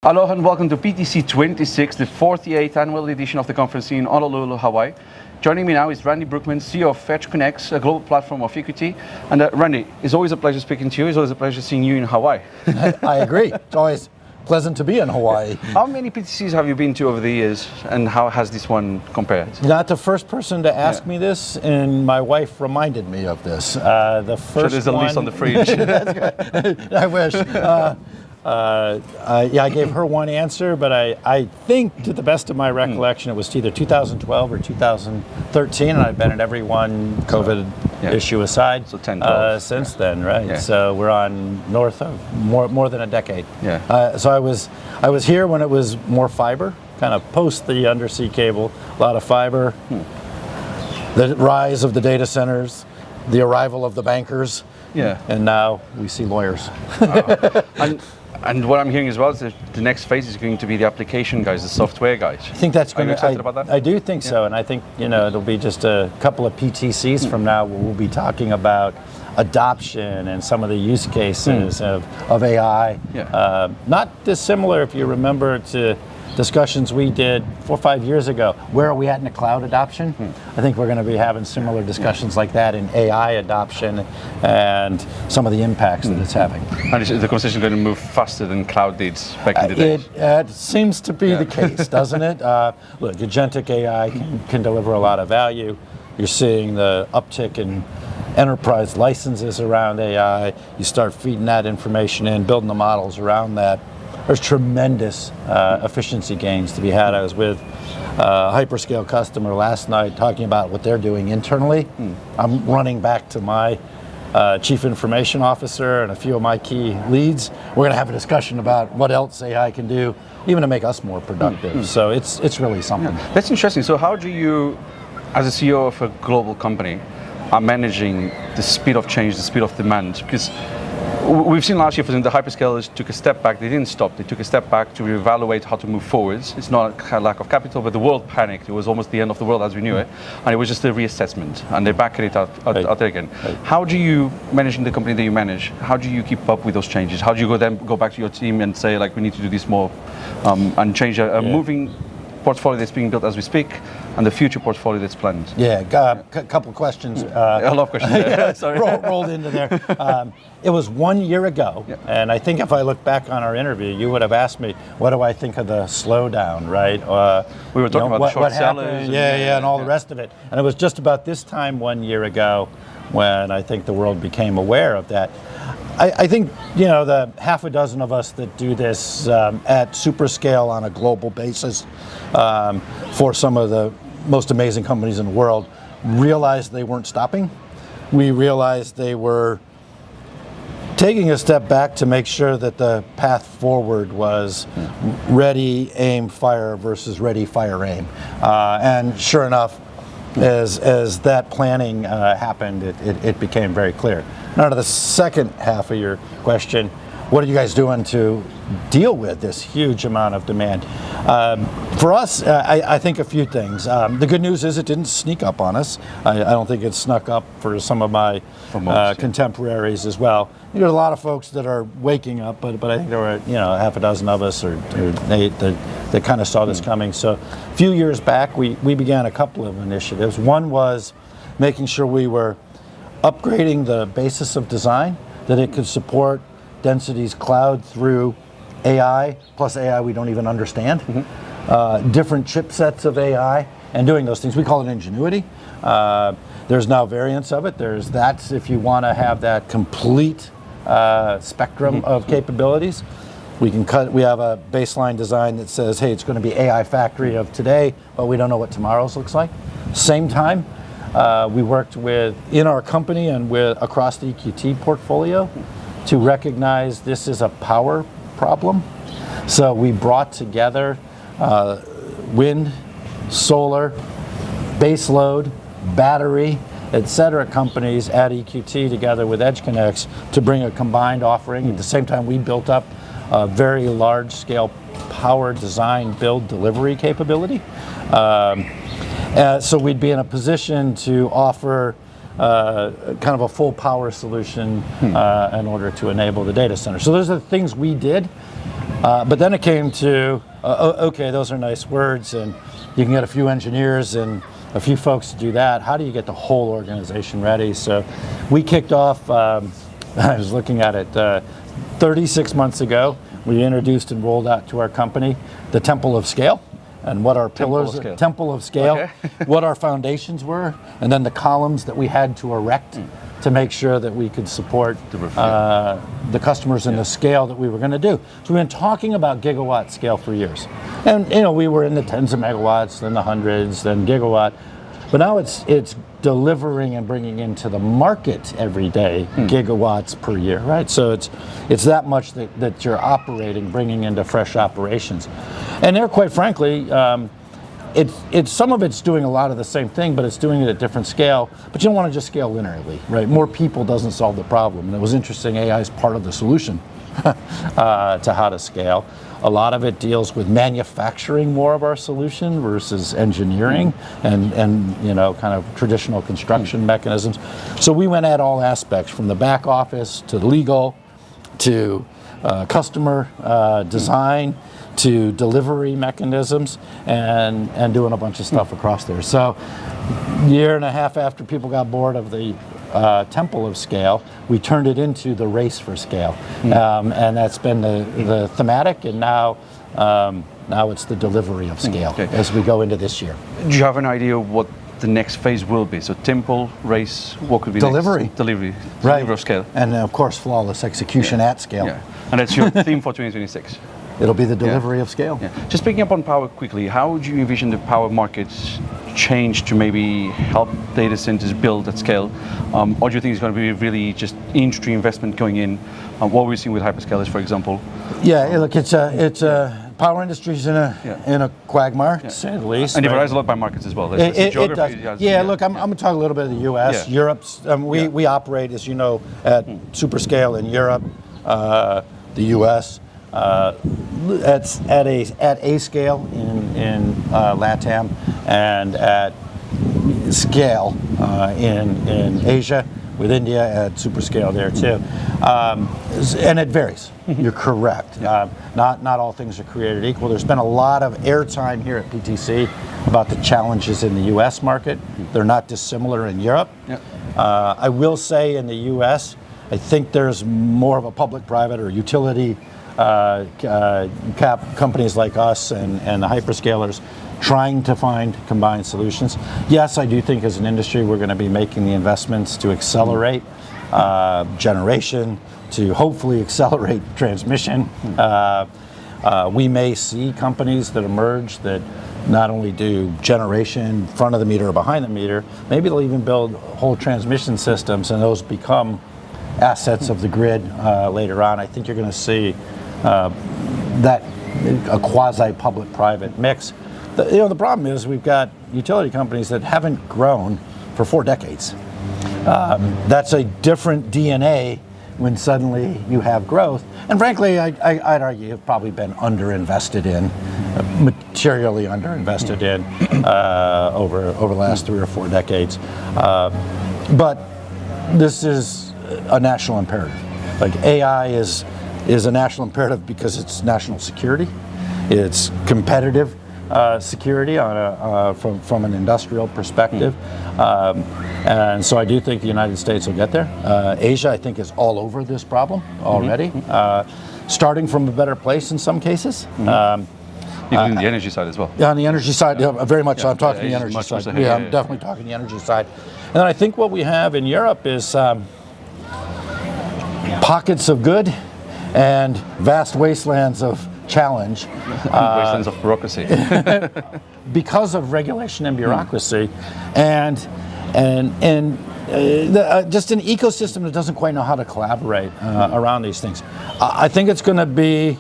Hello and welcome to PTC 26, the 48th annual edition of the conference in Honolulu, Hawaii. Joining me now is Randy Brouckman, CEO of EdgeConneX, a global platform of equity. And Randy, it's always a pleasure speaking to you. It's always a pleasure seeing you in Hawaii. I agree. It's always pleasant to be in Hawaii. How many PTCs have you been to over the years, and how has this one compared? You're not the first person to ask me this, and my wife reminded me of this. The first so there's a list on the fridge. That's good. I wish. I gave her one answer, but I think, to the best of my recollection, it was either 2012 or 2013, and I've been at every one, COVID issue aside, so 10, 12. Since then, right? Yeah. So we're on north of more than a decade. Yeah. So I was here when it was more fiber, kind of post the undersea cable, a lot of fiber, the rise of the data centers, the arrival of the bankers. Yeah. And now we see lawyers. And what I'm hearing as well is that the next phase is going to be the application guys, the software guys. I think that's going to. Are you excited about that? I do think so, and I think it'll be just a couple of PTCs from now where we'll be talking about adoption and some of the use cases of AI. Yeah. Not dissimilar, if you remember, to discussions we did 4 or 5 years ago. Where are we at in the cloud adoption? I think we're going to be having similar discussions like that in AI adoption and some of the impacts that it's having. And is the conversation going to move faster than cloud did back in the day? It seems to be the case, doesn't it? Look, agentic AI can deliver a lot of value. You're seeing the uptick in enterprise licenses around AI. You start feeding that information in, building the models around that. There's tremendous efficiency gains to be had. I was with a hyperscale customer last night talking about what they're doing internally. I'm running back to my chief information officer and a few of my key leads. We're going to have a discussion about what else AI can do, even to make us more productive. So it's really something. Yeah. That's interesting. So how do you, as a CEO of a global company, are managing the speed of change, the speed of demand? Because we've seen last year, for example, the hyperscalers took a step back. They didn't stop. They took a step back to reevaluate how to move forwards. It's not a lack of capital, but the world panicked. It was almost the end of the world as we knew it. And it was just a reassessment. And they're backing it out there again. Right. How do you, managing the company that you manage, how do you keep up with those changes? How do you go back to your team and say, like, we need to do this more and change a moving portfolio that's being built as we speak and the future portfolio that's planned? Yeah, a couple of questions. A lot of questions. Sorry. rolled into there. It was 1 year ago, and I think if I look back on our interview, you would have asked me, what do I think of the slowdown, right? We were talking about the short sellers. And all the rest of it. And it was just about this time 1 year ago when I think the world became aware of that. I think, the half a dozen of us that do this at super scale on a global basis for some of the most amazing companies in the world realized they weren't stopping. We realized they were taking a step back to make sure that the path forward was ready, aim, fire versus ready, fire, aim. And sure enough, as that planning happened, it became very clear. Now to the second half of your question, what are you guys doing to deal with this huge amount of demand? For us, I think a few things. The good news is it didn't sneak up on us. I don't think it snuck up for some of my contemporaries as well. There's a lot of folks that are waking up, but I think there were half a dozen of us or 8 that kind of saw this coming. So a few years back, we began a couple of initiatives. One was making sure we were upgrading the basis of design, that it could support densities cloud through AI, plus AI we don't even understand, different chipsets of AI, and doing those things. We call it ingenuity. There's now variants of it. There's that if you want to have that complete spectrum of capabilities. We have a baseline design that says, hey, it's going to be AI factory of today, but we don't know what tomorrow's looks like. Same time, we worked in our company and across the EQT portfolio to recognize this is a power problem. So we brought together wind, solar, base load, battery, et cetera companies at EQT together with EdgeConneX to bring a combined offering. At the same time, we built up a very large scale power design, build, delivery capability. So we'd be in a position to offer kind of a full power solution in order to enable the data center. So those are the things we did. But then it came to, okay, those are nice words, and you can get a few engineers and a few folks to do that. How do you get the whole organization ready? So we kicked off, I was looking at it, 36 months ago, we introduced and rolled out to our company the Temple of Scale, and what our pillars, Temple of Scale, okay. What our foundations were, and then the columns that we had to erect to make sure that we could support the customers in the scale that we were going to do. So we've been talking about gigawatt scale for years. And we were in the tens of megawatts, then the hundreds, then gigawatt. But now it's delivering and bringing into the market every day gigawatts per year, right? So it's that much that you're operating, bringing into fresh operations. And there, quite frankly, it's some of it's doing a lot of the same thing, but it's doing it at different scale. But you don't want to just scale linearly, right? More people doesn't solve the problem. And it was interesting, AI is part of the solution to how to scale. A lot of it deals with manufacturing more of our solution versus engineering and kind of traditional construction mechanisms. So we went at all aspects, from the back office to legal to customer design to delivery mechanisms and doing a bunch of stuff across there. So a year and a half after people got bored of the Temple of Scale, we turned it into the race for scale. And that's been the thematic, and now it's the delivery of scale as we go into this year. Do you have an idea what the next phase will be? So Temple, race, what could be delivery. Next? Delivery of scale. And of course, flawless execution at scale. Yeah. And that's your theme for 2026. It'll be the delivery of scale. Yeah. Just picking up on power quickly, how would you envision the power markets change to maybe help data centers build at scale? Or do you think it's going to be really just industry investment going in? What we're seeing with hyperscalers, for example? Yeah, look, it's power industry's in a quagmire, to say the least. And it varies a lot by markets as well. It does. Look, I'm going to talk a little bit of the U.S. Europe's. We operate, as you know, at super scale in Europe, the U.S. It's at a scale in LATAM, and at scale in Asia, with India at super scale there too. And it varies. You're correct. Not all things are created equal. There's been a lot of airtime here at PTC about the challenges in the U.S. market. They're not dissimilar in Europe. I will say in the U.S., I think there's more of a public-private or utility companies like us and the hyperscalers trying to find combined solutions. Yes, I do think as an industry we're going to be making the investments to accelerate generation, to hopefully accelerate transmission. We may see companies that emerge that not only do generation front of the meter or behind the meter, maybe they'll even build whole transmission systems, and those become assets of the grid later on. I think you're going to see that a quasi-public-private mix. The problem is we've got utility companies that haven't grown for 4 decades. That's a different DNA when suddenly you have growth. And frankly, I'd argue you've probably been underinvested in, materially underinvested in over the last 3 or 4 decades. But this is a national imperative. Like AI is a national imperative because it's national security. It's competitive security on from an industrial perspective. And so I do think the United States will get there. Asia, I think, is all over this problem already, starting from a better place in some cases. Even the energy side as well. Yeah, on the energy side, very much so. I'm talking the energy side. I'm definitely talking the energy side. And then I think what we have in Europe is pockets of good and vast wastelands of challenge. Wastelands of bureaucracy. Because of regulation and bureaucracy, and just an ecosystem that doesn't quite know how to collaborate around these things. I think it's going to be,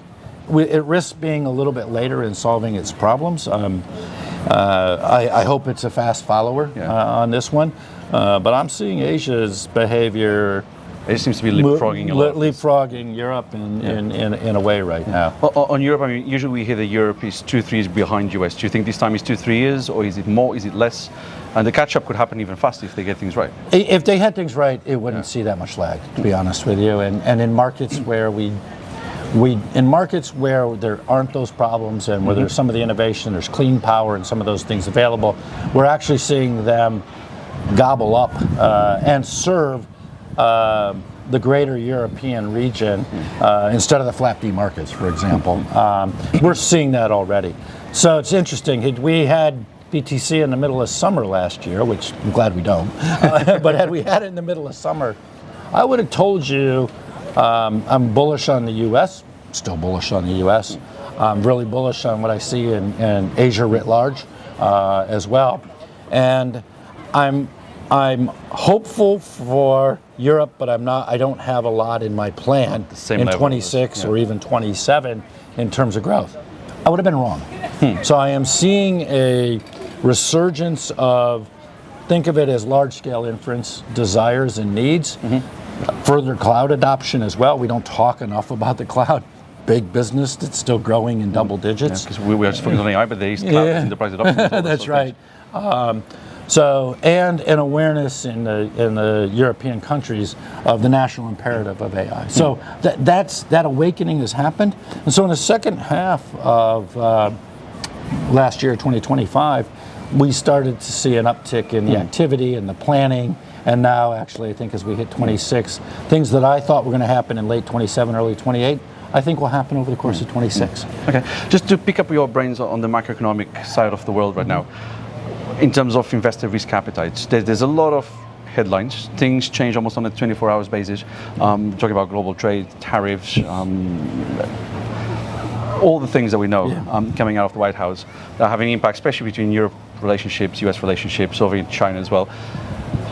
it risks being a little bit later in solving its problems. I hope it's a fast follower on this one, but I'm seeing Asia's behavior It seems to be leapfrogging a lot. Leapfrogging Europe in a way right now. On Europe, I mean, usually we hear that Europe is 2-3 years behind US. Do you think this time is 2-3 years, or is it more? Is it less? And the catch-up could happen even faster if they get things right. If they had things right, it wouldn't see that much lag, to be honest with you. And in markets where in markets where there aren't those problems and where there's some of the innovation, there's clean power and some of those things available, we're actually seeing them gobble up and serve the greater European region instead of the flat D markets, for example. We're seeing that already. So it's interesting. We had BTC in the middle of summer last year, which I'm glad we don't. But had we had it in the middle of summer, I would have told you I'm bullish on the U.S., still bullish on the U.S. I'm really bullish on what I see in Asia writ large as well. And I'm hopeful for Europe, but I don't have a lot in my plan in 26 or even 27 in terms of growth. I would have been wrong. So I am seeing a resurgence of, think of it as large-scale inference desires and needs. Further cloud adoption as well. We don't talk enough about the cloud. Big business that's still growing in double digits. Because we are just focusing on AI, but there is cloud enterprise adoption. That's right. So, and an awareness in the European countries of the national imperative of AI. So that awakening has happened. And so in the second half of last year, 2025, we started to see an uptick in the activity and the planning. And now, actually, I think as we hit 26, things that I thought were going to happen in late 27, early 28, I think will happen over the course of 26. Okay, just to pick up your brains on the macroeconomic side of the world right now, in terms of investor risk appetites, there's a lot of headlines. Things change almost on a 24 hours basis. Talking about global trade, tariffs, all the things that we know coming out of the White House that are having impact, especially between Europe relationships, US relationships, over in China as well.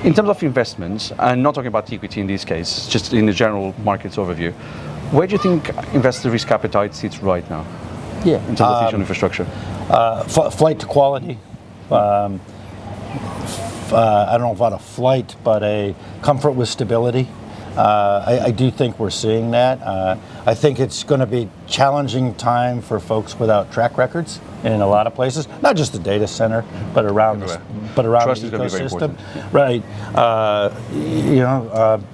In terms of investments, and not talking about equity in this case, just in the general markets overview, where do you think investor risk appetite sits right now? In terms of digital infrastructure? Flight to quality. I don't know about a flight, but a comfort with stability. I do think we're seeing that. I think it's going to be challenging time for folks without track records in a lot of places, not just the data center, but around the ecosystem. Right.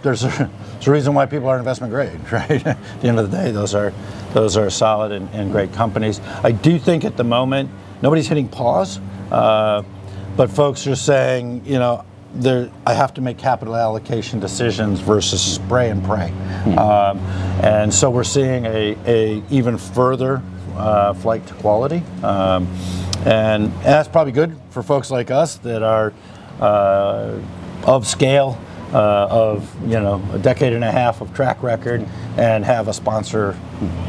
There's a reason why people are investment grade, right? At the end of the day, those are solid and great companies. I do think at the moment nobody's hitting pause, but folks are saying, I have to make capital allocation decisions versus spray and pray. And so we're seeing a even further flight to quality. And that's probably good for folks like us that are of scale, of a decade and a half of track record, and have a sponsor,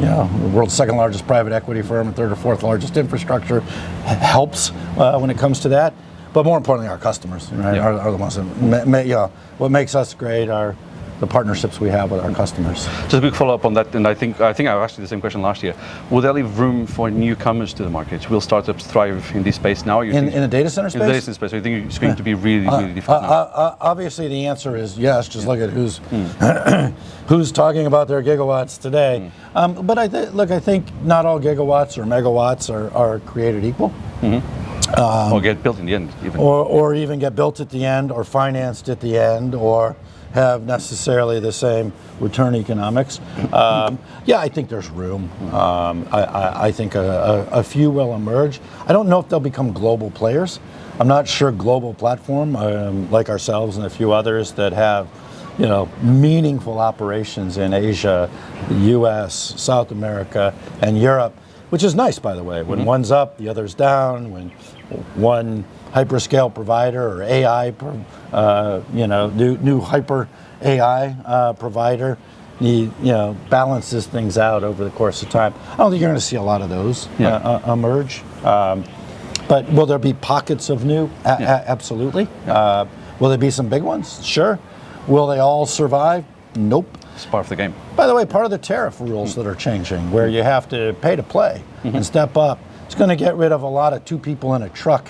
the world's second largest private equity firm and third or fourth largest infrastructure helps when it comes to that. But more importantly, our customers, right, are the ones that what makes us great are the partnerships we have with our customers. Just a quick follow-up on that, and I think I asked you the same question last year. Will there leave room for newcomers to the market? Will startups thrive in this space now? In the data center space? In the data center space, so you think it's going to be really difficult now? Obviously, the answer is yes. Just look at who's talking about their gigawatts today. But I think not all gigawatts or megawatts are created equal. Or get built in the end, even. Or even get built at the end, or financed at the end, or have necessarily the same return economics. I think there's room. I think a few will emerge. I don't know if they'll become global players. I'm not sure global platform like ourselves and a few others that have meaningful operations in Asia, the US, South America, and Europe, which is nice, by the way. When one's up, the other's down. When one hyperscale provider or AI, new hyper AI provider, balances things out over the course of time. I don't think you're going to see a lot of those emerge. But will there be pockets of new? Absolutely. Will there be some big ones? Sure. Will they all survive? Nope. It's part of the game. By the way, part of the tariff rules that are changing, where you have to pay to play and step up, it's going to get rid of a lot of two people in a truck.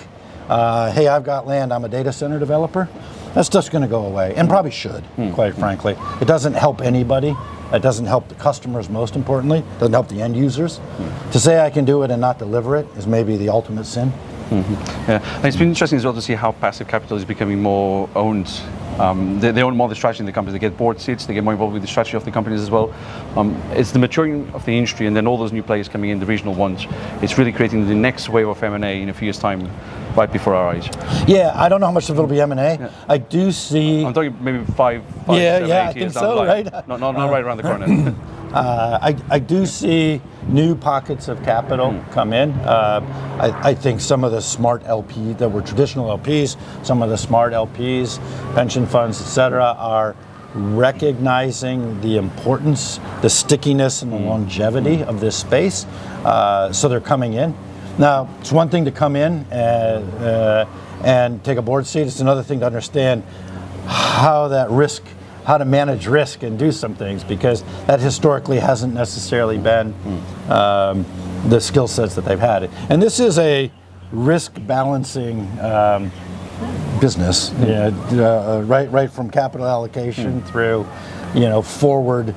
Hey, I've got land, I'm a data center developer. That stuff's going to go away, and probably should, quite frankly. It doesn't help anybody. It doesn't help the customers, most importantly. It doesn't help the end users. To say I can do it and not deliver it is maybe the ultimate sin. Yeah, and it's been interesting as well to see how passive capital is becoming more owned. They own more the strategy in the companies. They get board seats. They get more involved with the strategy of the companies as well. It's the maturing of the industry, and then all those new players coming in, the regional ones. It's really creating the next wave of M&A in a few years' time, right before our eyes. Yeah, I don't know how much of it'll be M&A. Yeah. I do see. I'm talking maybe five, yeah, 7, 8 I years think down so, the line. right? Not right around the corner. I do see new pockets of capital come in. I think some of the smart LPs that were traditional LPs, some of the smart LPs, pension funds, et cetera, are recognizing the importance, the stickiness, and the longevity of this space. So they're coming in. Now, it's one thing to come in and take a board seat. It's another thing to understand how to manage risk and do some things, because that historically hasn't necessarily been the skill sets that they've had. And this is a risk balancing business, right from capital allocation through, forward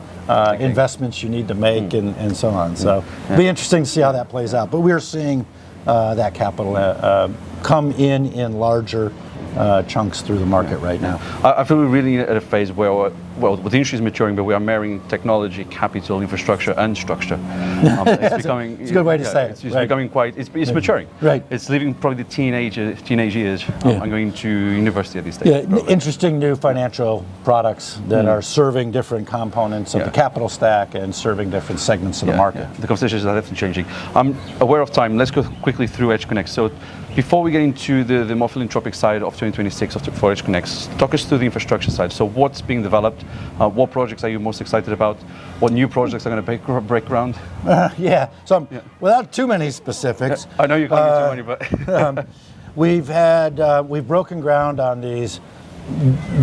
investments you need to make and so on. So it'll be interesting to see how that plays out. But we're seeing that capital come in larger chunks through the market right now. I feel we're really at a phase where, the industry is maturing, but we are marrying technology, capital, infrastructure, and structure. It's becoming. It's a good way to say it. It's becoming quite. It's maturing. Right. It's leaving probably the teenage years and going to university at this stage. Yeah, interesting new financial products that are serving different components of the capital stack and serving different segments of the market. Yeah. The conversations are definitely changing. I'm aware of time. Let's go quickly through EdgeConneX. So, before we get into the more philanthropic side of 2026 for EdgeConneX, talk us through the infrastructure side. So what's being developed? What projects are you most excited about? What new projects are going to break ground? So without too many specifics. I know you can't give too many, but... we've broken ground on these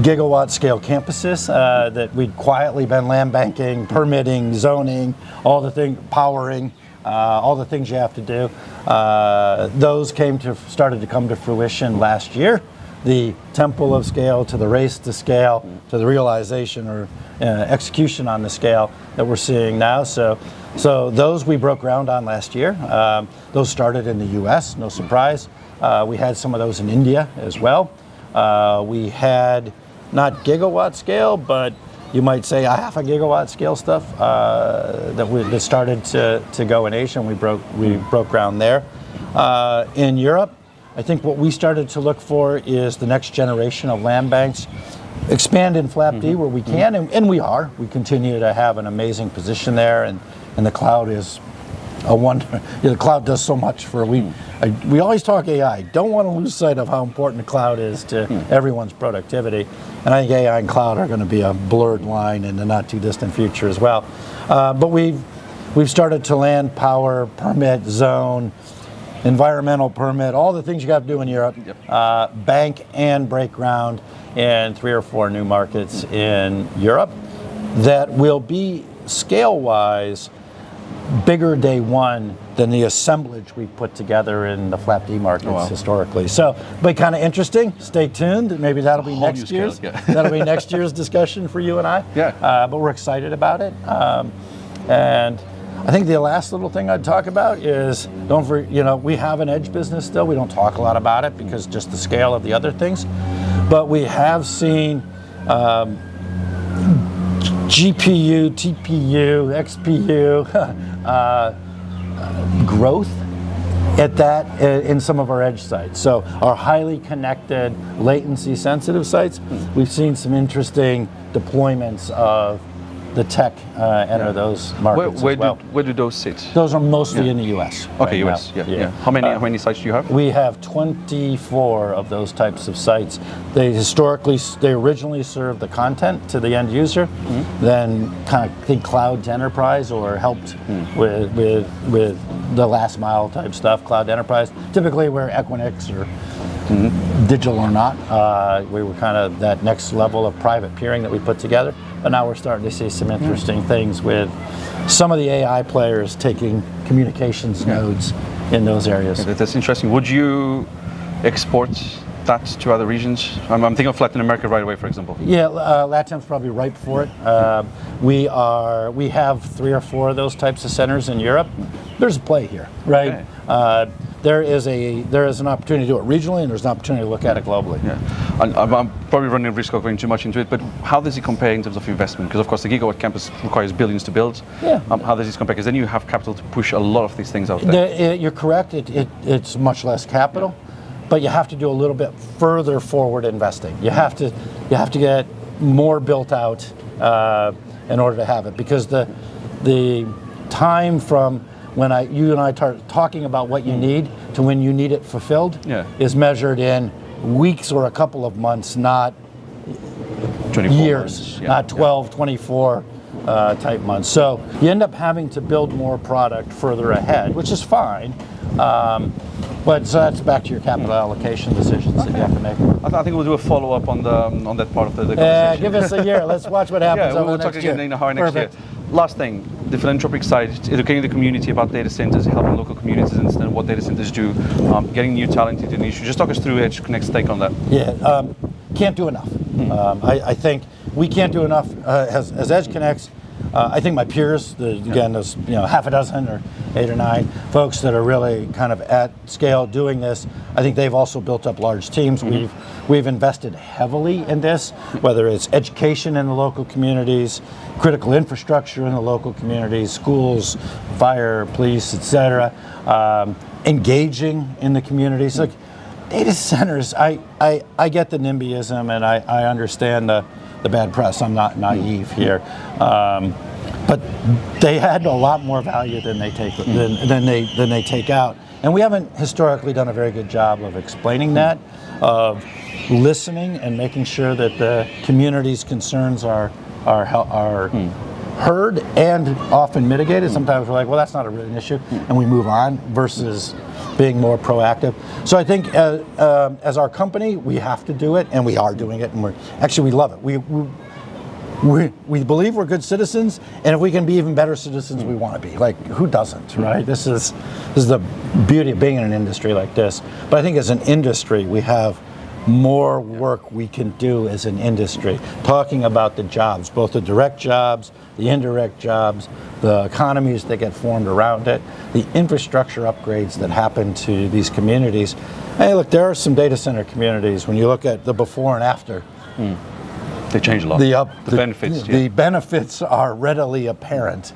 gigawatt scale campuses that we'd quietly been land banking, permitting, zoning, all the things, powering, all the things you have to do. Those started to come to fruition last year. The temple of scale to the race to scale to the realization or execution on the scale that we're seeing now. So those we broke ground on last year. Those started in the U.S., no surprise. We had some of those in India as well. We had not gigawatt scale, but you might say a half a gigawatt scale stuff that started to go in Asia, and we broke ground there. In Europe, I think what we started to look for is the next generation of land banks. Expand in FlapD where we can, and we are. We continue to have an amazing position there, and the cloud is a wonder. The cloud does so much for we always talk AI. Don't want to lose sight of how important the cloud is to everyone's productivity. And I think AI and cloud are going to be a blurred line in the not too distant future as well. But we've started to land, power, permit, zone, environmental permit, all the things you got to do in Europe, bank and break ground in 3 or 4 new markets in Europe that will be scale-wise bigger day one than the assemblage we put together in the FlapD markets historically. So, but kind of interesting. Stay tuned. Maybe that'll be next year's. That'll be next year's discussion for you and I. But we're excited about it. And I think the last little thing I'd talk about is we have an edge business still. We don't talk a lot about it because just the scale of the other things. But we have seen GPU, TPU, XPU growth at that in some of our edge sites. So our highly connected, latency sensitive sites, we've seen some interesting deployments of the tech enter those markets as well. Where do those sit? Those are mostly in the U.S. Okay, right U.S. Yeah. How many sites do you have? We have 24 of those types of sites. They originally served the content to the end user, then kind of think cloud to enterprise or helped with the last mile type stuff, cloud to enterprise. Typically we're Equinix or digital or not. We were kind of that next level of private peering that we put together. But now we're starting to see some interesting things with some of the AI players taking communications nodes in those areas. That's interesting. Would you export that to other regions? I'm thinking of Latin America right away, for example. Yeah, LATAM's probably ripe for it. We have 3 or 4 of those types of centers in Europe. There's a play here, right? Okay. There is an opportunity to do it regionally, and there's an opportunity to look at it globally. Yeah, I'm probably running a risk of going too much into it, but how does it compare in terms of investment? Because of course the gigawatt campus requires billions to build. Yeah. How does this compare? Because then you have capital to push a lot of these things out there. You're correct. It's much less capital, but you have to do a little bit further forward investing. You have to get more built out in order to have it, because the time from when you and I start talking about what you need to when you need it fulfilled is measured in weeks or a couple of months, not 24 years, months, not 12, 24 type months. So you end up having to build more product further ahead, which is fine. But so that's back to your capital allocation decisions that you have to make. I think we'll do a follow-up on that part of the conversation. Give us a year. Let's watch what happens over we'll the talk next again year. in our next year. Last thing, the philanthropic side, educating the community about data centers, helping local communities understand what data centers do, getting new talent into the issue. Just talk us through EdgeConneX take on that. Yeah, can't do enough. I think we can't do enough as EdgeConneX. I think my peers, again, there's half a dozen or 8 or 9 folks that are really kind of at scale doing this. I think they've also built up large teams. We've invested heavily in this, whether it's education in the local communities, critical infrastructure in the local communities, schools, fire, police, etc. Engaging in the communities. Like data centers, I get the NIMBYism, and I understand the bad press. I'm not naive here, but they had a lot more value than they take out, and we haven't historically done a very good job of explaining that, of listening and making sure that the community's concerns are heard and often mitigated. Sometimes we're like, well, that's not an issue, and we move on, versus being more proactive. So I think as our company, we have to do it, and we are doing it, and we love it. We believe we're good citizens, and if we can be even better citizens, we want to be. Like, who doesn't, right? This is the beauty of being in an industry like this. But I think as an industry, we have more work we can do as an industry, talking about the jobs, both the direct jobs, the indirect jobs, the economies that get formed around it, the infrastructure upgrades that happen to these communities. Hey, look, there are some data center communities, when you look at the before and after, they change a lot. The benefits. The benefits are readily apparent.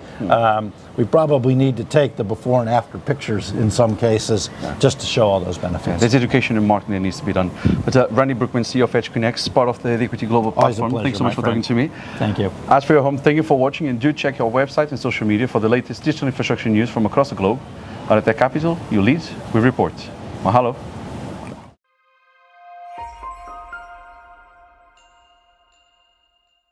We probably need to take the before and after pictures in some cases just to show all those benefits. There's education and marketing that needs to be done. But Randy Brouckman, CEO of EdgeConneX, part of the Equity Global platform. Pleasure, thanks so much for talking to me. Thank you. As for your home, thank you for watching, and do check your website and social media for the latest digital infrastructure news from across the globe. At Tech Capital, you lead, we report. Mahalo.